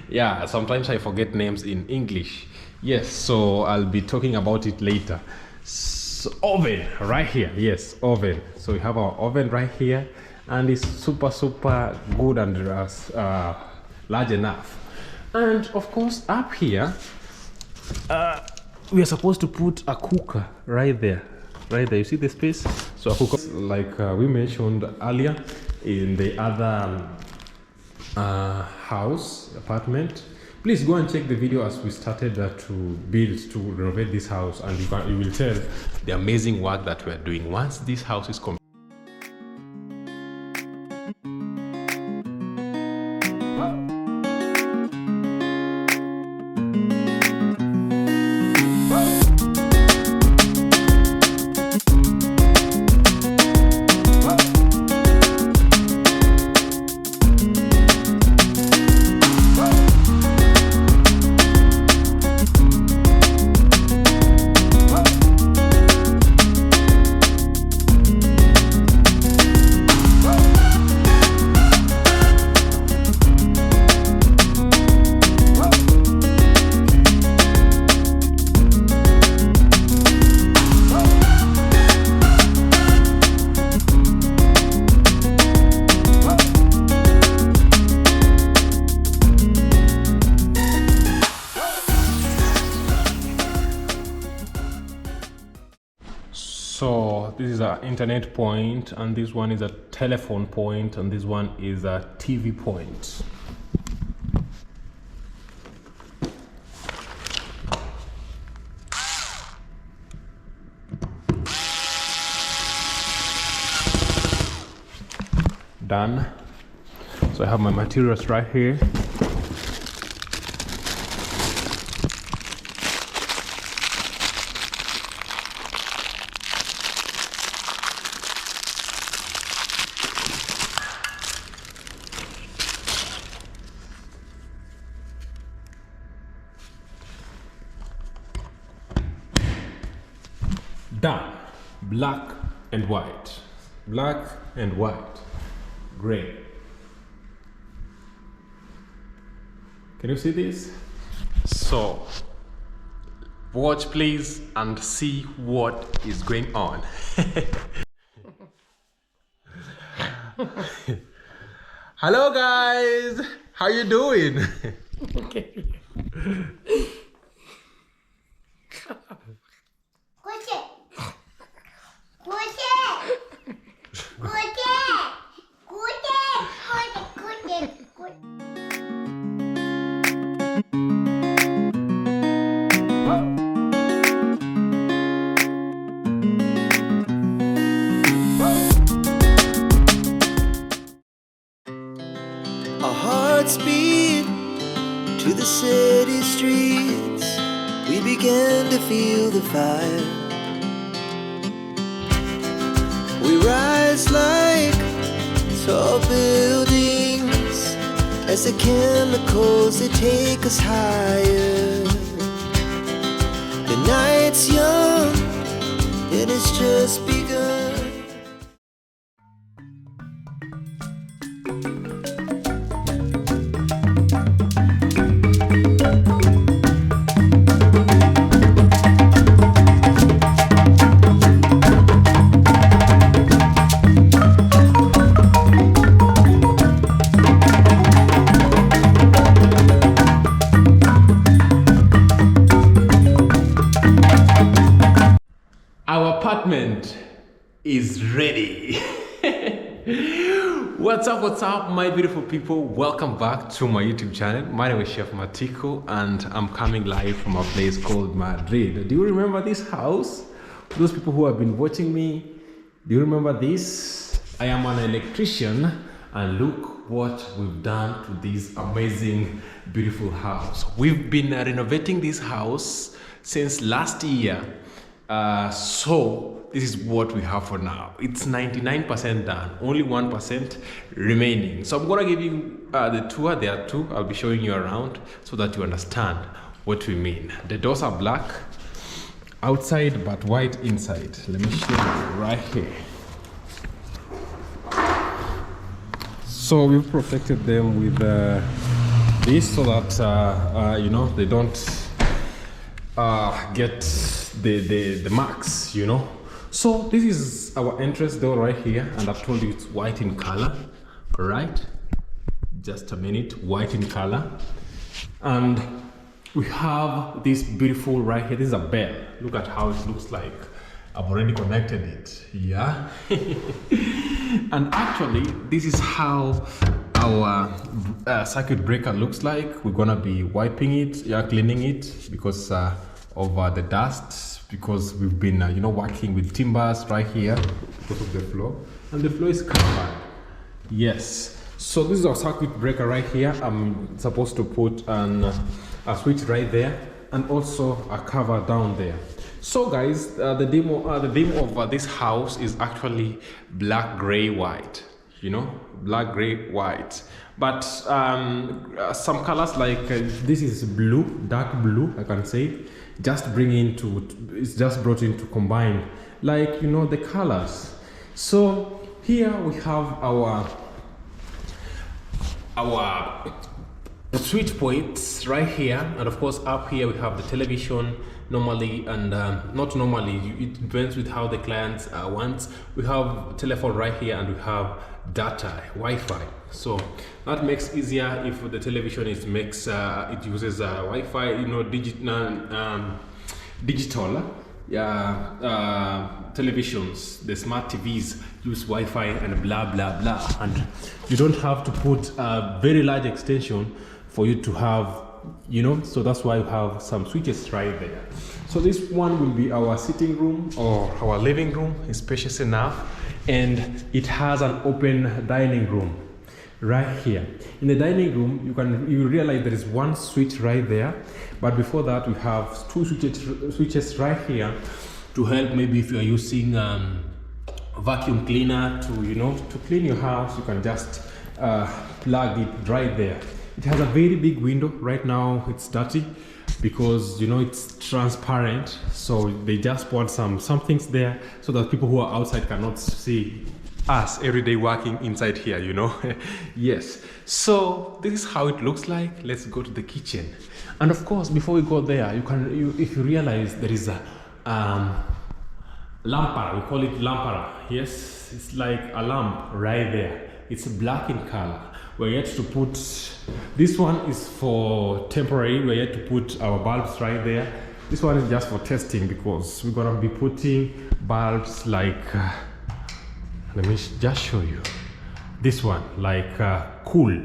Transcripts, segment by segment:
Yeah, sometimes I forget names in English. Yes, so I'll be talking about it later. So, oven right here. Yes, oven. So we have our oven right here, and it's super good and large enough. And of course, up here, we are supposed to put a cooker right there. Right there, you see the space? So a cooker, like we mentioned earlier in the other apartment. Please go and check the video as we started to renovate this house, and you will tell the amazing work that we're doing once this house is complete. So this is an internet point, and this one is a telephone point, and this one is a TV point. Done. So I have my materials right here. Done. Black and white. Black and white. Gray. Can you see this? So, watch please and see what is going on. Hello guys, how you doing? Okay. Our hearts beat to the city streets. We began to feel the fire. We rise like tall buildings as the chemicals they take us higher. The night's young, it has just begun. Our apartment is ready. What's up, my beautiful people? Welcome back to my YouTube channel. My name is Chef Matiko, and I'm coming live from a place called Madrid. Do you remember this house? Those people who have been watching me, do you remember this? I am an electrician, and look what we've done to this amazing, beautiful house. We've been renovating this house since last year. So this is what we have for now. It's 99% done, only 1% remaining. So I'm gonna give you the tour. There are two. I'll be showing you around so that you understand what we mean. The doors are black outside but white inside. Let me show you right here. So we've protected them with this so that you know, they don't get the marks, you know. So this is our entrance door right here, and I've told you it's white in color. All right, just a minute, white in color. And we have this beautiful right here. This is a bell. Look at how it looks like. I've already connected it. Yeah. And actually, this is how our circuit breaker looks like. We're gonna be wiping it, yeah, cleaning it because of the dust, because we've been you know, working with timbers right here because of the floor, and the floor is covered. Yes. So this is our circuit breaker right here. I'm supposed to put a switch right there, and also a cover down there. So guys, the demo of this house is actually black, gray, white. You know, black, gray, white. But some colors like this is blue, dark blue, I can say. Just bring into, it's just brought in to combine, like, you know, the colors. So here we have our switch points right here, and of course up here we have the television normally, and not normally, it depends with how the clients wants. We have telephone right here, and we have data, Wi-Fi. So that makes easier if the television is it uses Wi-Fi, you know, digital televisions, the smart TVs use Wi-Fi and blah blah blah, and you don't have to put a very large extension for you to have, you know. So that's why you have some switches right there. So this one will be our sitting room or our living room. It's spacious enough, and it has an open dining room right here. In the dining room, you realize there is one switch right there, but before that we have two switches right here to help. Maybe if you are using vacuum cleaner to, you know, to clean your house, you can just plug it right there. It has a very big window. Right now it's dirty because, you know, it's transparent, so they just put some things there so that people who are outside cannot see us every day working inside here, you know. Yes, so this is how it looks like. Let's go to the kitchen, and of course before we go there, if you realize there is a lampara, we call it lampara. Yes, it's like a lamp right there. It's black in color. We're yet to put, this one is for temporary, we're yet to put our bulbs right there. This one is just for testing, because we're gonna be putting bulbs like let me just show you. This one, like cool,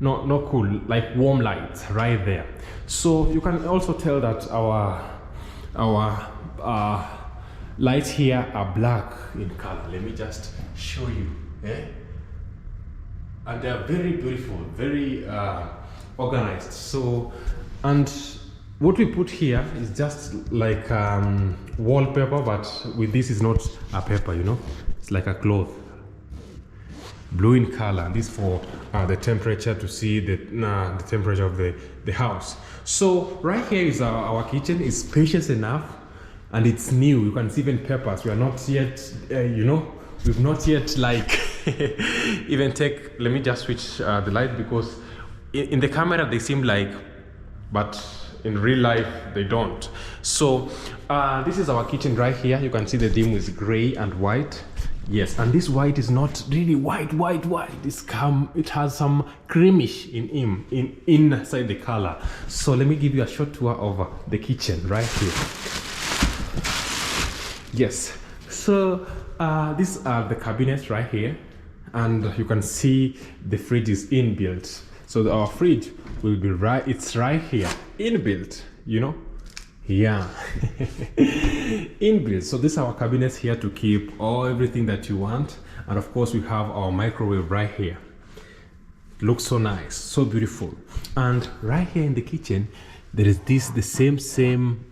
not cool, like warm lights right there. So you can also tell that our lights here are black in color. Let me just show you. And they are very beautiful, very organized. So, and what we put here is just like wallpaper, but with this is not a paper, you know. It's like a cloth, blue in color. This for the temperature, to see the temperature of the house. So right here is our kitchen. It's spacious enough, and it's new. You can see even peppers. We are not yet, you know, we've not yet like even take. Let me just switch the light, because in the camera they seem like, but in real life they don't. So this is our kitchen right here. You can see the theme is gray and white. Yes, and this white is not really white. It has some creamish inside the color. So let me give you a short tour of the kitchen right here. Yes, so these are the cabinets right here, and you can see the fridge is inbuilt. So our fridge will be it's right here, inbuilt, you know. Yeah. Inbuilt. So these are our cabinets here to keep everything that you want, and of course we have our microwave right here. Looks so nice, so beautiful. And right here in the kitchen there is the same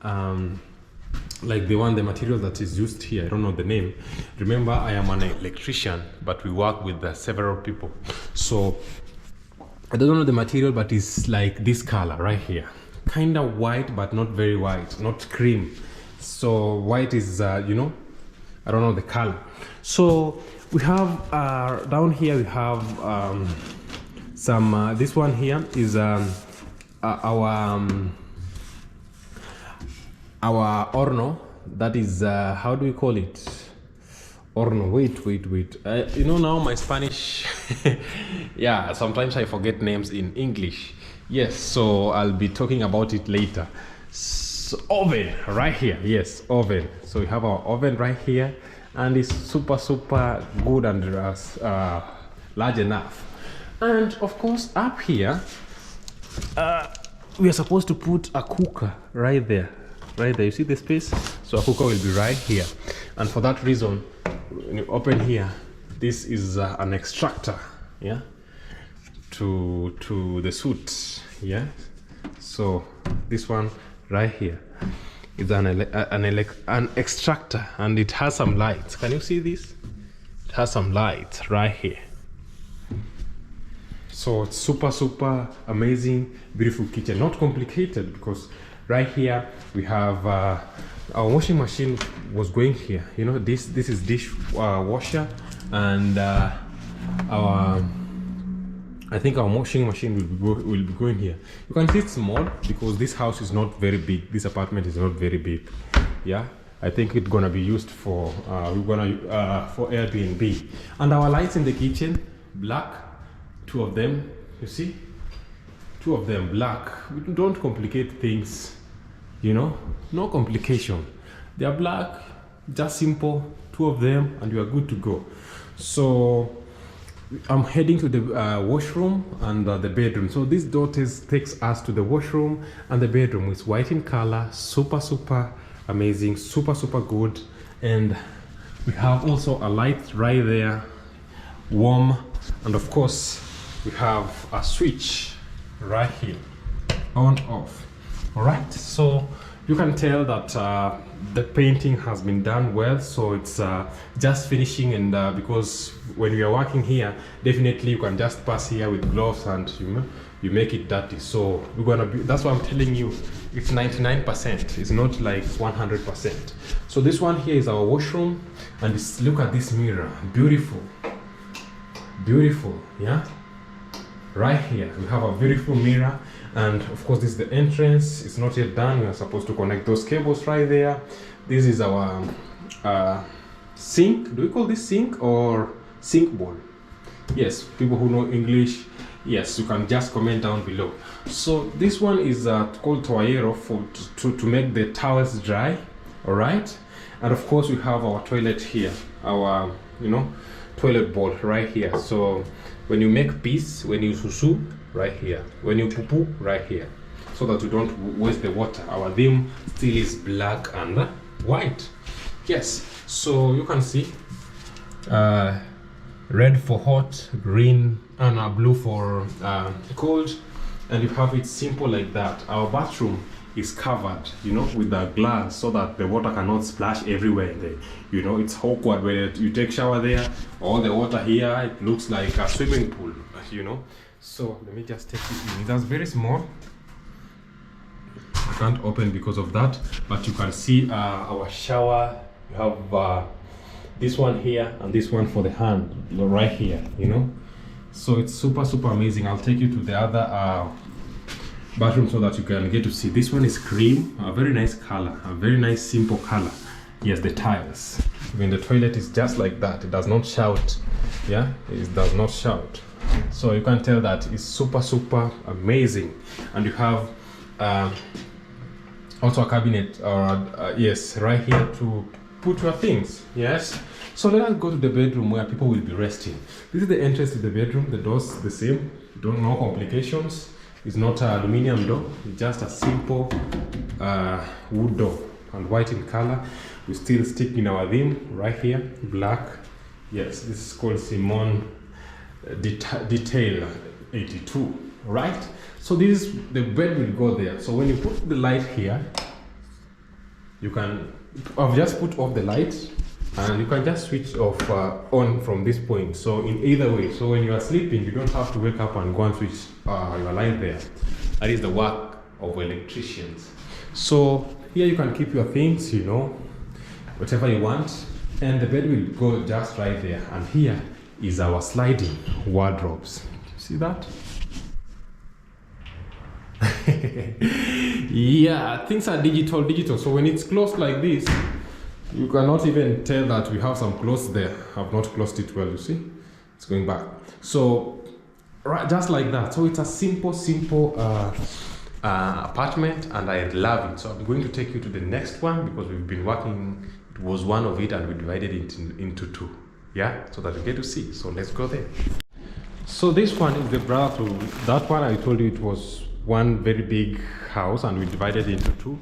like the material that is used here. I don't know the name. Remember, I am an electrician, but we work with several people, so I don't know the material, but it's like this color right here, kind of white, but not very white, not cream. So white is you know, I don't know the color. So we have down here we have some this one here is our horno. That is how do we call it? Horno. Wait. You know, now my Spanish yeah, sometimes I forget names in English. Yes, so I'll be talking about it later. So, oven right here. Yes, oven. So we have our oven right here, and it's super good and large enough. And of course up here we are supposed to put a cooker right there. You see the space? So a cooker will be right here, and for that reason, when you open here, this is an extractor, yeah, to the suit, yeah. So this one right here is an extractor, and it has some lights. Can you see this? It has some lights right here. So it's super amazing, beautiful kitchen. Not complicated, because right here we have our washing machine was going here. You know, this is dish washer, and I think our washing machine will be going here. You can see it's small because this house is not very big. This apartment is not very big. Yeah, I think it's gonna be used for for Airbnb. And our lights in the kitchen, black, 2 of them. You see, 2 of them black. We don't complicate things, you know, no complication. They are black, just simple, 2 of them, and you are good to go. So I'm heading to the washroom and the bedroom. So this door takes us to the washroom and the bedroom. It's white in color, super amazing, super good. And we have also a light right there, warm, and of course we have a switch right here, on off. All right, so you can tell that the painting has been done well, so it's just finishing. And because when we are working here, definitely you can just pass here with gloves and you make it dirty. So we're gonna be, that's why I'm telling you, it's 99%, it's not like 100%. So this one here is our washroom, and look at this mirror, beautiful, yeah. Right here we have a beautiful mirror, and of course this is the entrance. It's not yet done. We are supposed to connect those cables right there. This is our sink. Do we call this sink or sink bowl? Yes, people who know English, yes, you can just comment down below. So this one is called toallero to make the towels dry. All right, and of course we have our toilet here, our toilet bowl right here. So when you make peace, when you susu, right here. When you poo-poo, right here. So that you don't waste the water. Our theme still is black and white. Yes, so you can see red for hot, green and blue for cold, and you have it simple like that. Our bathroom is covered, with the glass, so that the water cannot splash everywhere there. It's awkward when you take shower there, all the water here, it looks like a swimming pool, So let me just take it in. That's very small. I can't open because of that, but you can see our shower. You have this one here and this one for the hand right here, So it's super amazing. I'll take you to the other bathroom so that you can get to see. This one is cream, a very nice color, a very nice simple color. Yes, the tiles. When the toilet is just like that, it does not shout. Yeah, it does not shout. So you can tell that it's super amazing. And you have also a cabinet, yes, right here to put your things. Yes. So let us go to the bedroom where people will be resting. This is the entrance to the bedroom. The door's the same. No complications. It's not an aluminium door. It's just a simple wood door and white in color. We still stick in our theme right here, black. Yes, this is called Simone Detail 82, right? So this is, the bed will go there. So when you put the light here, you can, I've just put off the light, and you can just switch off on from this point. So in either way, so when you are sleeping, you don't have to wake up and go and switch your light there. That is the work of electricians. So here you can keep your things, whatever you want, and the bed will go just right there. And here is our sliding wardrobes. See that? Yeah, things are digital. So when it's closed like this, you cannot even tell that we have some clothes there. I've not closed it well, you see? It's going back. So, right, just like that. So it's a simple apartment, and I love it. So I'm going to take you to the next one because we've been working. It was one of it, and we divided it into two. Yeah, so that you get to see. So let's go there. So this one is the brother to that one. I told you it was one very big house, and we divided it into two.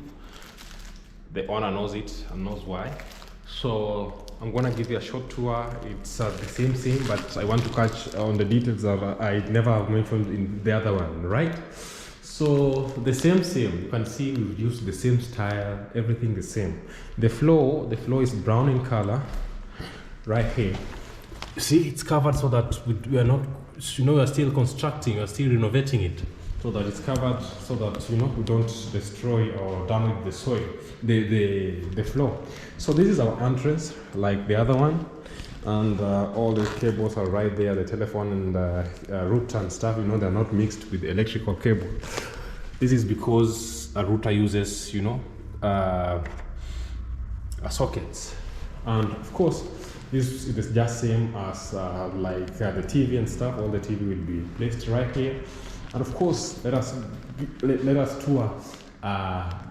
The owner knows it and knows why. So I'm gonna give you a short tour. It's the same, but I want to catch on the details that I never mentioned in the other one, right? So the same. You can see we've used the same style, everything the same. The floor is brown in color, right here. See, it's covered so that we are not, we are still constructing, we are still renovating it. So that it's covered so that, we don't destroy or damage the soil, the floor. So this is our entrance, like the other one. And all the cables are right there, the telephone and router and stuff, they're not mixed with the electrical cable. This is because a router uses, sockets. And of course, this is just same as the TV and stuff. All the TV will be placed right here. And of course, let us tour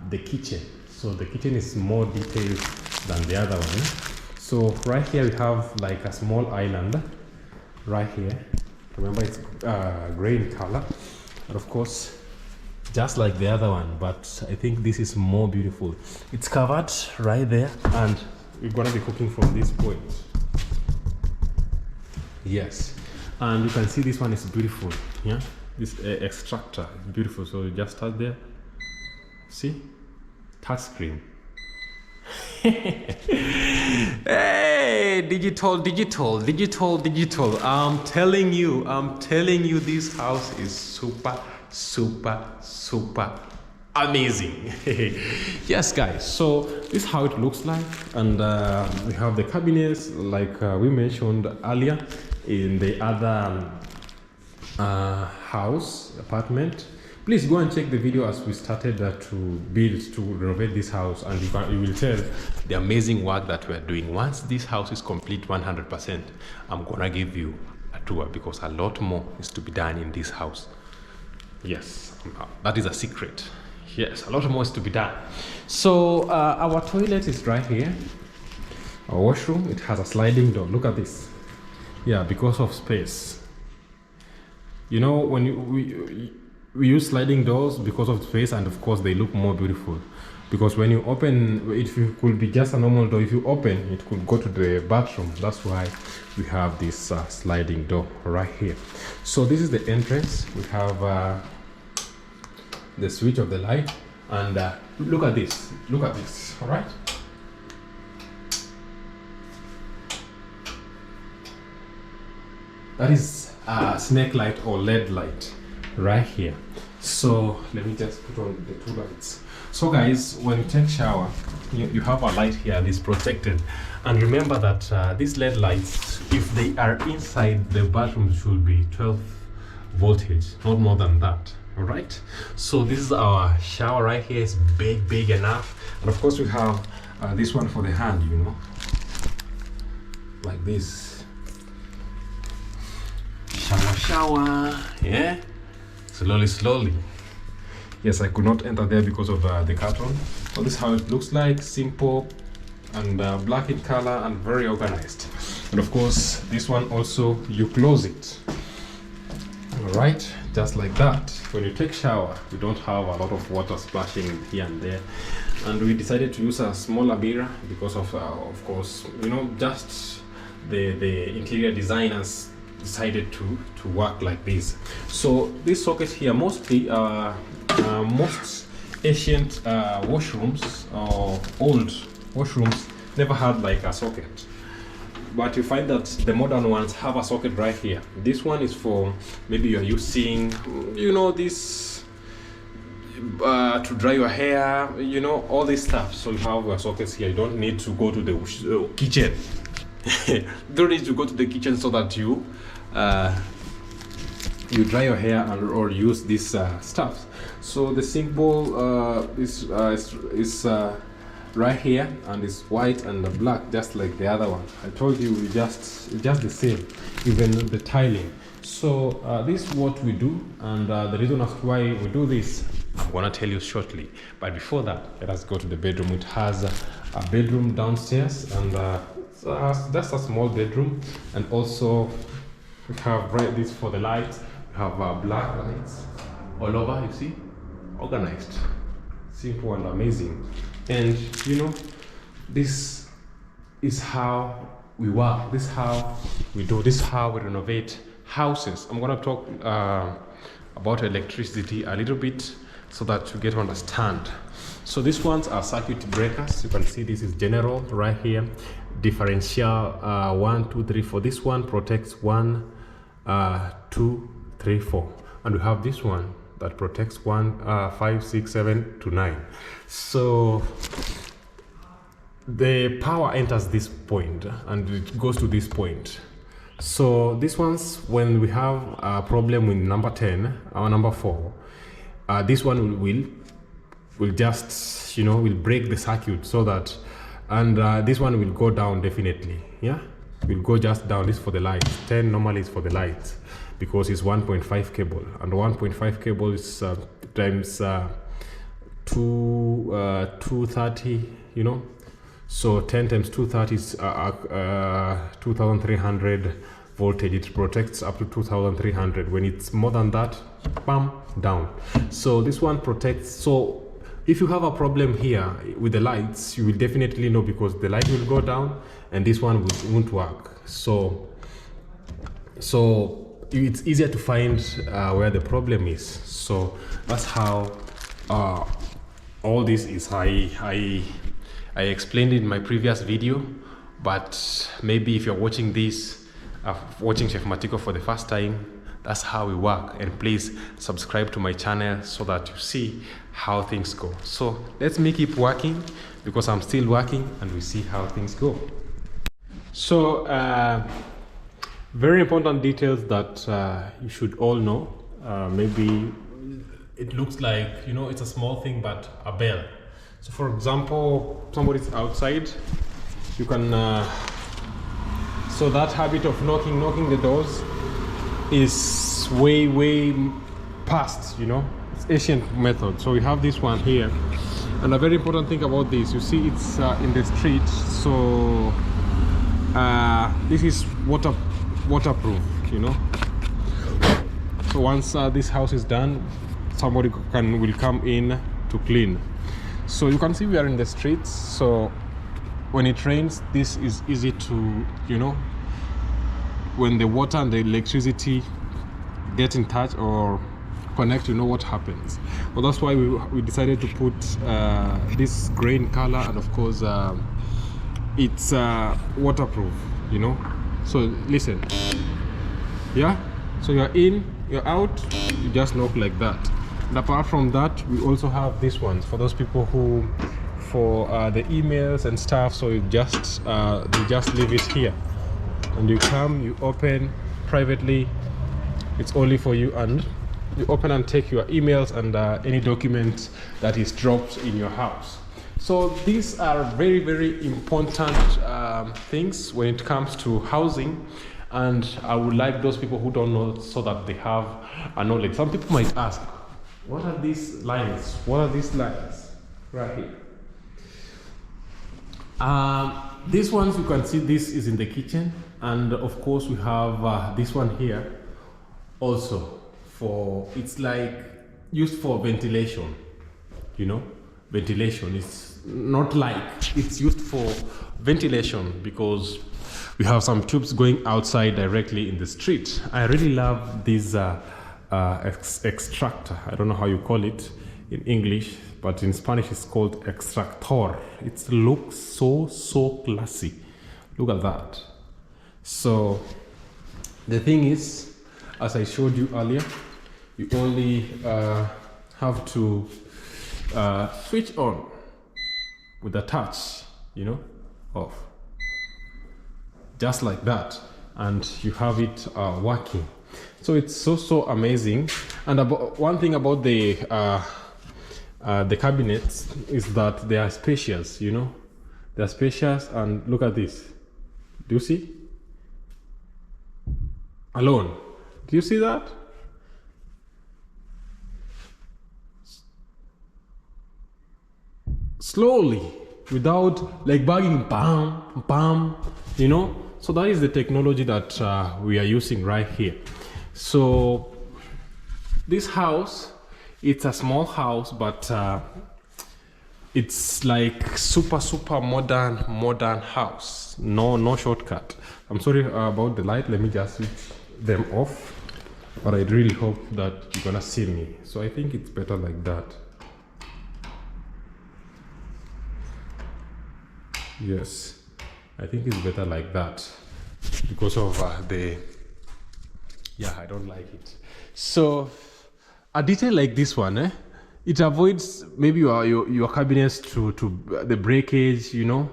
the kitchen. So the kitchen is more detailed than the other one. So right here we have like a small island right here. Remember, it's gray in color. And of course, just like the other one, but I think this is more beautiful. It's covered right there, and we're gonna be cooking from this point. Yes, and you can see this one is beautiful. Yeah. This extractor is beautiful, so you just start there. See? Touch screen. Hey, digital. I'm telling you, this house is super amazing. Yes, guys, so this is how it looks like. And we have the cabinets, like we mentioned earlier in the other apartment. Please go and check the video as we started to renovate this house, and you will tell the amazing work that we're doing. Once this house is complete 100%, I'm gonna give you a tour because a lot more is to be done in this house. Yes, that is a secret. Yes, a lot more is to be done. So our toilet is right here. Our washroom, it has a sliding door. Look at this. Yeah, because of space. When we use sliding doors because of space, and of course they look more beautiful. Because when you open, it could be just a normal door. If you open, it could go to the bathroom. That's why we have this sliding door right here. So this is the entrance. We have the switch of the light, and look at this. All right. That is snake light or LED light right here. So let me just put on the two lights. So guys, when you take shower, you have a light here, this protected. And remember that these LED lights, if they are inside the bathroom, should be 12 voltage, not more than that. All right. So this is our shower right here. It's big enough. And of course we have this one for the hand, like this. Shower, yeah. Slowly. Yes, I could not enter there because of the curtain. So this is how it looks like, simple and black in color and very organized. And of course, this one also, you close it. All right, just like that. When you take shower, you don't have a lot of water splashing here and there. And we decided to use a smaller mirror because of course, just the interior designers decided to work like this. So this socket here, mostly most ancient washrooms or old washrooms never had like a socket, but you find that the modern ones have a socket right here. This one is for maybe you're using this to dry your hair, all this stuff. So you have your sockets here. You don't need to go to the kitchen. You don't need to go to the kitchen so that you you dry your hair or use this stuff. So the sink bowl is right here, and it's white and black, just like the other one. I told you it's just the same, even the tiling. So this is what we do, and the reason as why we do this, I'm gonna tell you shortly. But before that, let us go to the bedroom. It has a bedroom downstairs, and that's a small bedroom. And also we have this for the lights. We have black lights all over. You see, organized, simple and amazing. And you know, this is how we work. This is how we do. This is how we renovate houses. I'm gonna talk about electricity a little bit so that you get to understand. So these ones are circuit breakers. You can see this is general right here. Differential 1, 2, 3, 4. This one protects 1, 2, 3, 4, and we have this one that protects 1, 5, 6, 7 to 9. So the power enters this point and it goes to this point. So these ones, when we have a problem with number 10 or number 4, this one will just, you know, will break the circuit, so that, and this one will go down definitely. Yeah, will go just down. This for the lights. 10 normally is for the lights because it's 1.5 cable, and 1.5 cable is times 230, you know. So 10 times 230 is 2300 voltage. It protects up to 2300. When it's more than that, bam, down. So this one protects. So if you have a problem here with the lights, you will definitely know, because the light will go down and this one won't work. So it's easier to find where the problem is. So that's how all this is. I explained it in my previous video, but maybe if you're watching this, watching Chef Matiko for the first time, that's how we work. And please subscribe to my channel so that you see how things go. So let me keep working, because I'm still working, and we see how things go. So very important details that you should all know. Maybe it looks like, you know, it's a small thing, but a bell. So for example, somebody's outside, you can so that habit of knocking the doors is way past, you know. It's ancient method. So we have this one here, and a very important thing about this, you see it's in the street, so this is waterproof, you know. So once this house is done, somebody will come in to clean. So you can see we are in the streets, so when it rains, this is easy to, you know, when the water and the electricity get in touch or connect, you know what happens. Well, that's why we decided to put this gray in color, and of course it's waterproof, you know. So listen, yeah, so you're in, you're out, you just knock like that. And apart from that, we also have these ones for those people who, for the emails and stuff. So you just leave it here, and you come, you open privately. It's only for you, and you open and take your emails and any document that is dropped in your house. So these are very important things when it comes to housing, and I would like those people who don't know, so that they have a knowledge. Some people might ask, what are these lines? What are these lines right here? These ones, you can see this is in the kitchen, and of course we have this one here also, for it's like used for ventilation, you know. Ventilation is not like, it's used for ventilation because we have some tubes going outside directly in the street. I really love this extractor. I don't know how you call it in English, but in Spanish it's called extractor. It looks so classy. Look at that. So the thing is, as I showed you earlier, you only have to switch on with a touch, you know, off, just like that, and you have it working. So it's so amazing. And about one thing about the cabinets is that they are spacious, you know. They're spacious, and look at this. Do you see? Alone. Do you see that? Slowly, without like banging, bam, bam, you know. So that is the technology that we are using right here. So this house, it's a small house, but it's like super modern house. No shortcut. I'm sorry about the light. Let me just switch them off. But I really hope that you're gonna see me. So I think it's better like that. Yes, I think it's better like that because of I don't like it. So a detail like this one, it avoids maybe your cabinets to the breakage, you know,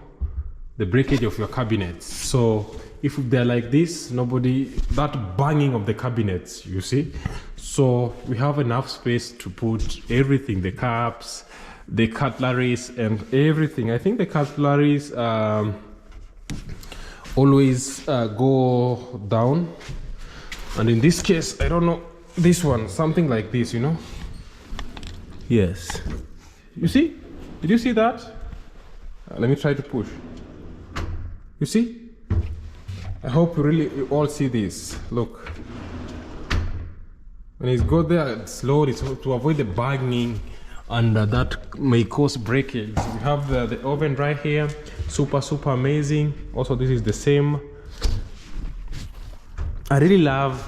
the breakage of your cabinets. So if they're like this, that banging of the cabinets, you see. So we have enough space to put everything, the cups, the cutleries and everything. I think the cutleries always go down, and in this case I don't know, this one, something like this, you know. Yes, you see, did you see that? Let me try to push. You see, I hope you all see this. Look, when it's go there slowly to avoid the banging, and that may cause breakage. We have the oven right here, super amazing. Also, this is the same. I really love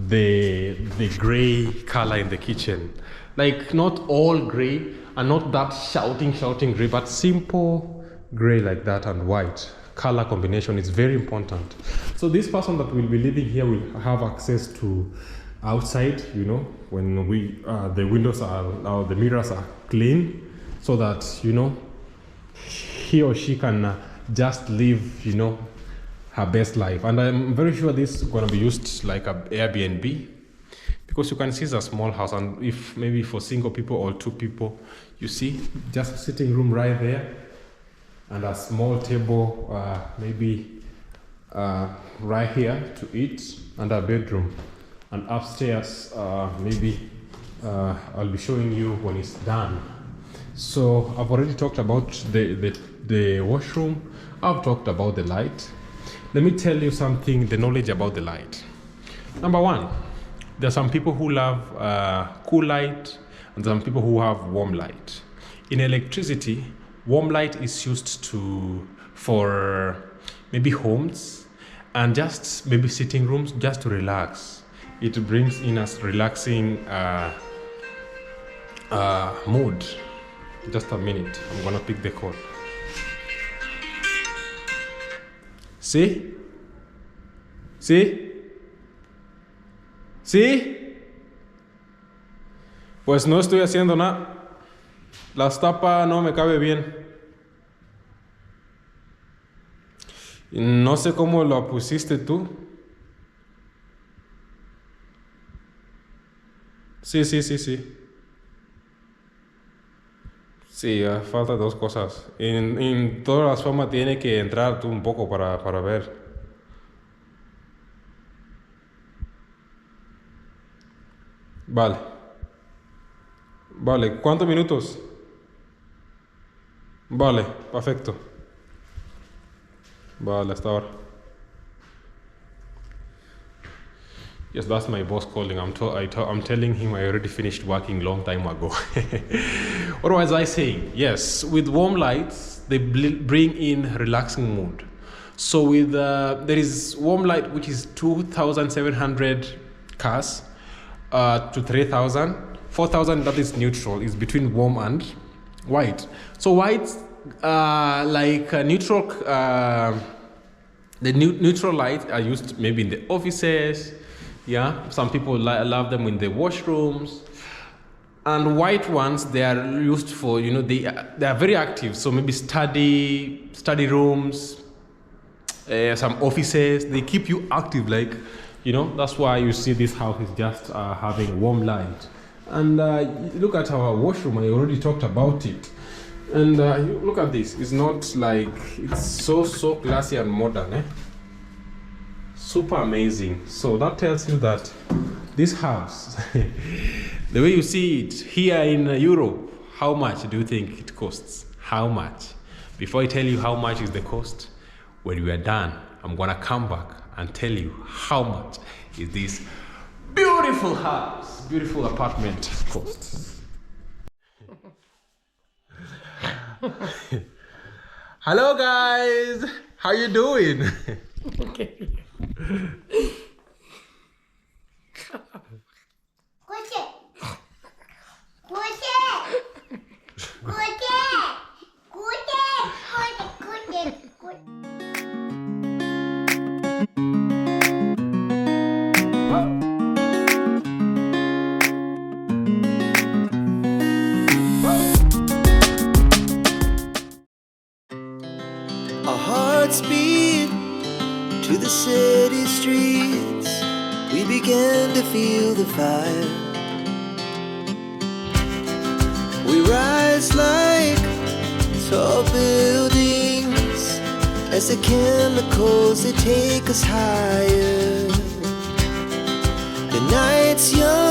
the gray color in the kitchen, like not all gray and not that shouting gray, but simple gray like that, and white color combination is very important. So this person that will be living here will have access to outside, you know, when the windows are the mirrors are clean, so that, you know, he or she can just live, you know, her best life. And I'm very sure this is going to be used like a Airbnb, because you can see it's a small house, and if maybe for single people or two people, you see, just a sitting room right there and a small table, maybe right here to eat, and a bedroom. And upstairs, maybe I'll be showing you when it's done. So I've already talked about the washroom. I've talked about the light. Let me tell you something, the knowledge about the light. Number one, there are some people who love cool light, and some people who have warm light. In electricity, warm light is used for maybe homes and just maybe sitting rooms, just to relax. It brings in a relaxing mood. Just a minute, I'm gonna pick the call. ¿Sí? Pues no estoy haciendo nada. Las tapas no me cabe bien. No sé cómo lo pusiste tú. Sí. Sí, falta dos cosas. En todas las formas tiene que entrar tú un poco para ver. Vale, ¿cuántos minutos? Vale, perfecto. Vale, hasta ahora. Yes, that's my boss calling. I'm telling him I already finished working long time ago. What was I saying? Yes, with warm lights, they bring in relaxing mood. So with there is warm light, which is 2,700 cars to 3,000. 4,000, that is neutral, is between warm and white. So white, like neutral, the neutral light are used maybe in the offices. Yeah, some people love them in the washrooms, and white ones, they are used for, you know, they are very active. So maybe study rooms, some offices, they keep you active, like, You know, that's why you see this house is just having warm light. And look at our washroom. I already talked about it. And you look at this. It's not like, it's so classy and modern, eh? Super amazing. So that tells you that this house, the way you see it here in Europe, how much do you think it costs? How much? Before I tell you how much is the cost, when we are done, I'm gonna come back and tell you how much is this beautiful house, beautiful apartment costs. Hello guys, how you doing? Our hearts beat to the city streets. We began to feel the fire. We rise like tall buildings as the chemicals, they take us higher. The night's young